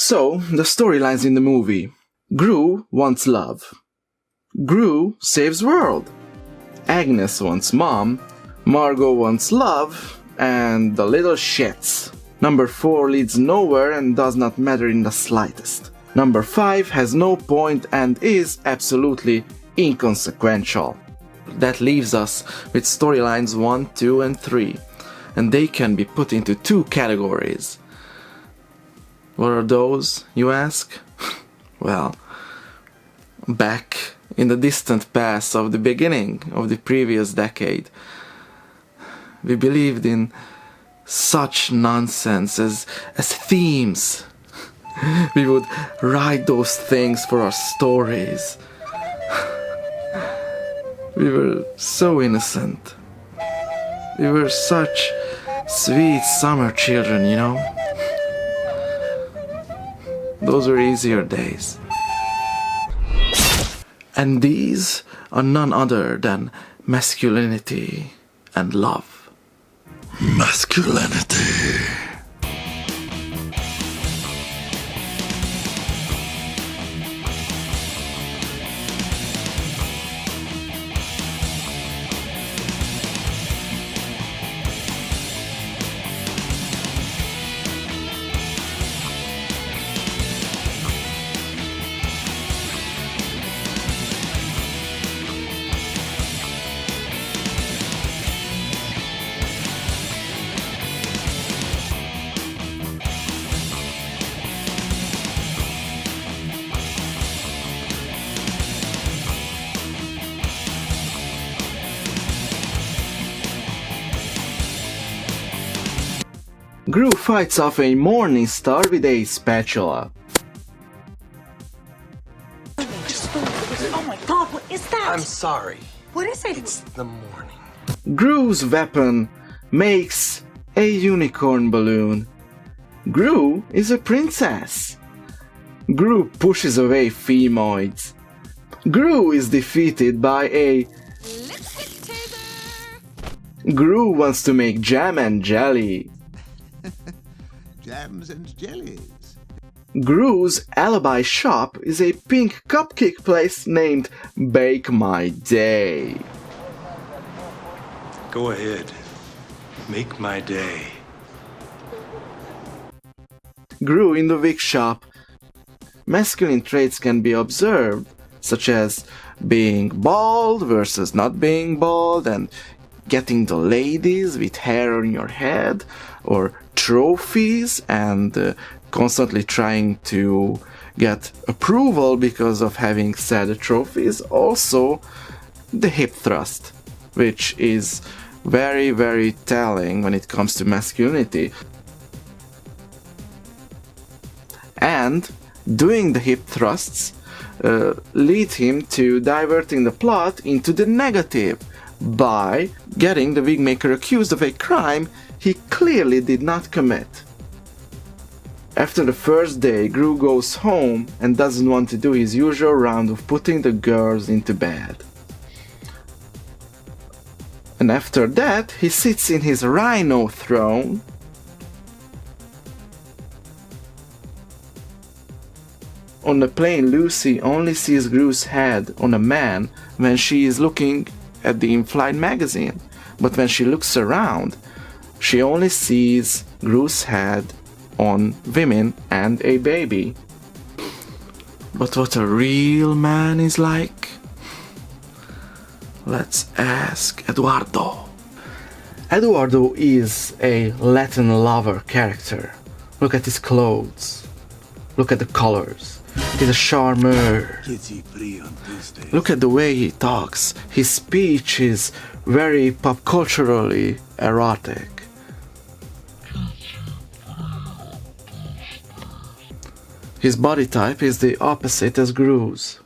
So, the storylines in the movie. Gru wants love. Gru saves world. Agnes wants mom. Margot wants love. And the little shits. Number 4 leads nowhere and does not matter in the slightest. Number 5 has no point and is absolutely inconsequential. That leaves us with storylines 1, 2 and 3. And they can be put into 2 categories. What are those, you ask? Well, back in the distant past of the beginning of the previous decade, we believed in such nonsense as themes. We would write those things for our stories. We were so innocent. We were such sweet summer children, you know? Those were easier days. And these are none other than masculinity and love. Masculinity. Gru fights off a morning star with a spatula. Oh my god, what is that? I'm sorry. What is it? It's the morning. Gru's weapon makes a unicorn balloon. Gru is a princess. Gru pushes away femoids. Gru is defeated by a Gru wants to make jam and jelly. Jams and jellies. Gru's alibi shop is a pink cupcake place named Bake My Day. Go ahead. Make my day. Gru in the wig shop. Masculine traits can be observed, such as being bald versus not being bald, and getting the ladies with hair on your head, or trophies and constantly trying to get approval because of having said trophies. Also, the hip thrust, which is very, very telling when it comes to masculinity. And doing the hip thrusts lead him to diverting the plot into the negative by getting the wigmaker accused of a crime he clearly did not commit. After the first day, Gru goes home and doesn't want to do his usual round of putting the girls into bed. And after that, he sits in his rhino throne on the plane. Lucy only sees Gru's head on a man when she is looking at the in-flight magazine, but when she looks around, she only sees Gru's head on women and a baby. But what a real man is like? Let's ask Eduardo. Eduardo is a Latin lover character. Look at his clothes. Look at the colors. He's a charmer. Look at the way he talks. His speech is very pop culturally erotic. His body type is the opposite as Gru's.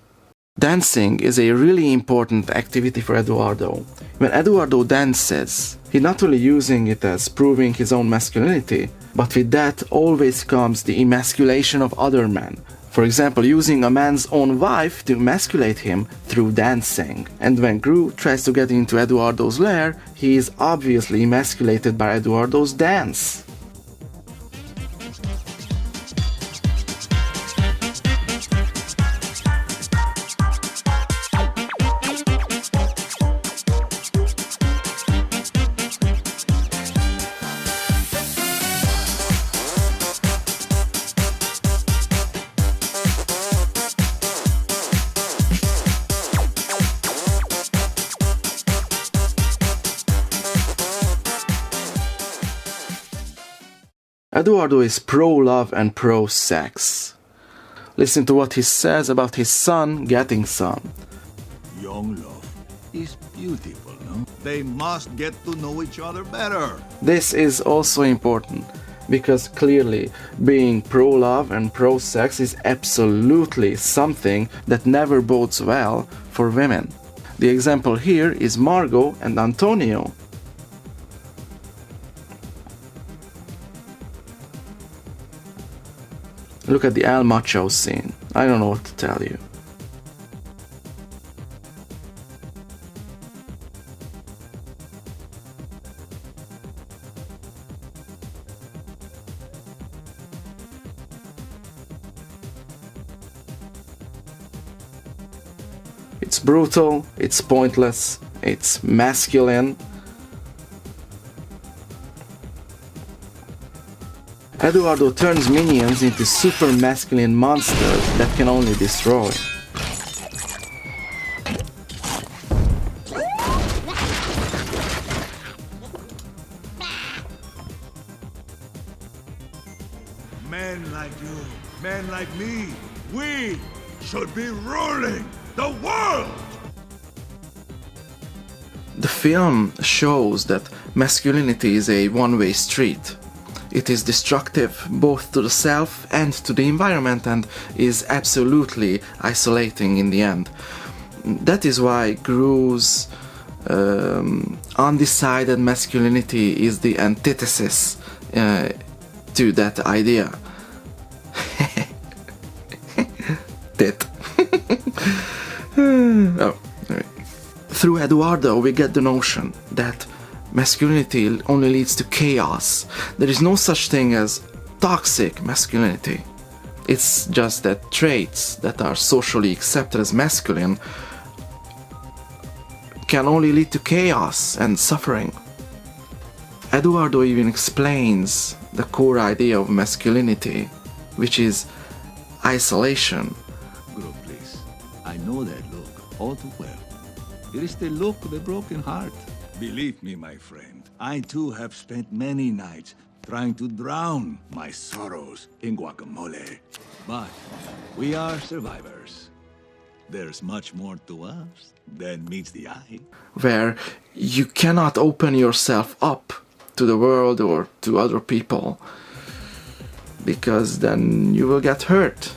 Dancing is a really important activity for Eduardo. When Eduardo dances, he's not only using it as proving his own masculinity, but with that always comes the emasculation of other men. For example, using a man's own wife to emasculate him through dancing. And when Gru tries to get into Eduardo's lair, he is obviously emasculated by Eduardo's dance. Eduardo is pro-love and pro-sex. Listen to what he says about his son getting some. Young love is beautiful, no? They must get to know each other better. This is also important, because clearly being pro-love and pro-sex is absolutely something that never bodes well for women. The example here is Margot and Antonio. Look at the El Macho scene. I don't know what to tell you. It's brutal, it's pointless, it's masculine. Eduardo turns minions into super masculine monsters that can only destroy. Men like you, men like me, we should be ruling the world! The film shows that masculinity is a one-way street. It is destructive both to the self and to the environment and is absolutely isolating in the end. That is why Gru's undecided masculinity is the antithesis to that idea. Tit. Oh, anyway. Through Eduardo we get the notion that masculinity only leads to chaos. There is no such thing as toxic masculinity. It's just that traits that are socially accepted as masculine can only lead to chaos and suffering. Eduardo even explains the core idea of masculinity, which is isolation. Guru, please. I know that look all too well. It is the look of the broken heart. Believe me, my friend, I too have spent many nights trying to drown my sorrows in guacamole. But we are survivors. There's much more to us than meets the eye. Where you cannot open yourself up to the world or to other people, because then you will get hurt.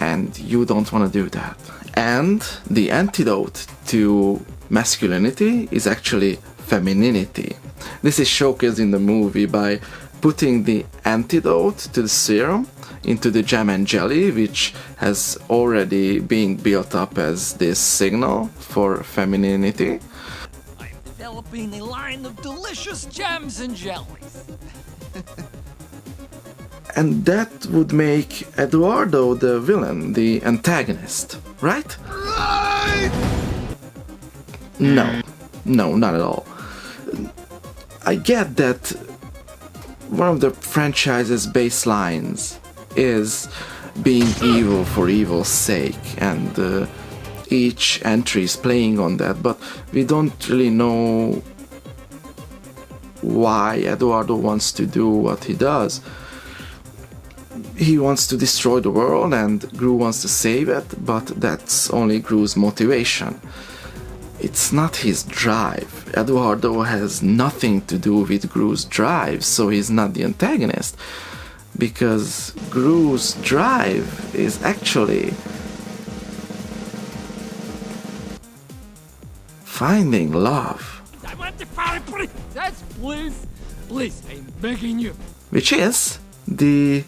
And you don't want to do that. And the antidote to masculinity is actually femininity. This is showcased in the movie by putting the antidote to the serum into the jam and jelly, which has already been built up as this signal for femininity. I'm developing a line of delicious jams and jellies. And that would make Eduardo the villain, the antagonist, right? No, not at all. I get that one of the franchise's baselines is being evil for evil's sake, and each entry is playing on that, but we don't really know why Eduardo wants to do what he does. He wants to destroy the world and Gru wants to save it, but that's only Gru's motivation. It's not his drive. Eduardo has nothing to do with Gru's drive, so he's not the antagonist. Because Gru's drive is actually finding love. I want the fire, that's please, I'm begging you. Which is the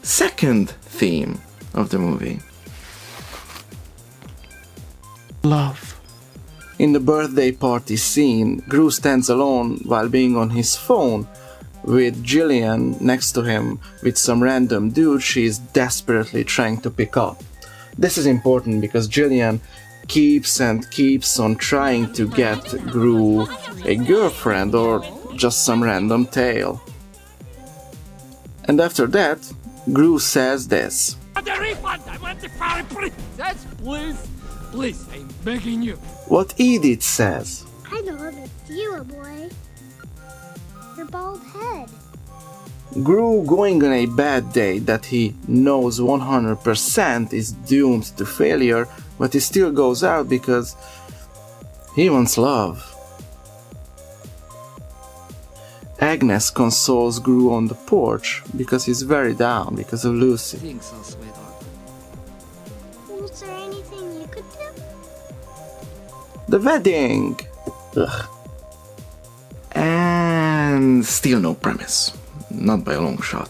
second theme of the movie. Love. In the birthday party scene, Gru stands alone while being on his phone with Jillian next to him with some random dude she is desperately trying to pick up. This is important because Jillian keeps on trying to get Gru a girlfriend or just some random tail. And after that, Gru says this. The refund, I want the fire, that's please, I'm begging you. What Edith says. I know it's you, boy. Your bald head. Gru going on a bad day that he knows 100% is doomed to failure, but he still goes out because he wants love. Agnes consoles Gru on the porch because he's very down because of Lucy. Think so, sweetheart. Was there anything you could do? The wedding! Ugh. And still no premise. Not by a long shot.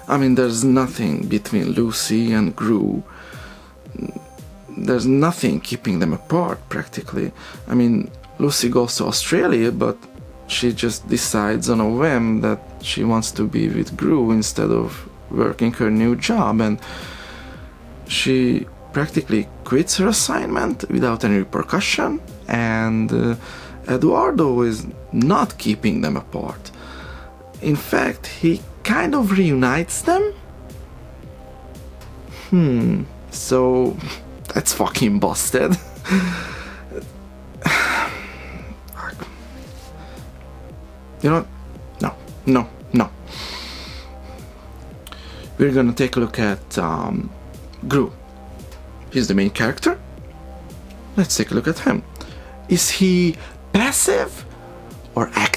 I mean, there's nothing between Lucy and Gru. There's nothing keeping them apart, practically. I mean, Lucy goes to Australia, but she just decides on a whim that she wants to be with Gru instead of working her new job, and she practically quits her assignment without any repercussion, and Eduardo is not keeping them apart. In fact, he kind of reunites them? So that's fucking busted. You know what? No. We're gonna take a look at Gru. He's the main character. Let's take a look at him. Is he passive or active?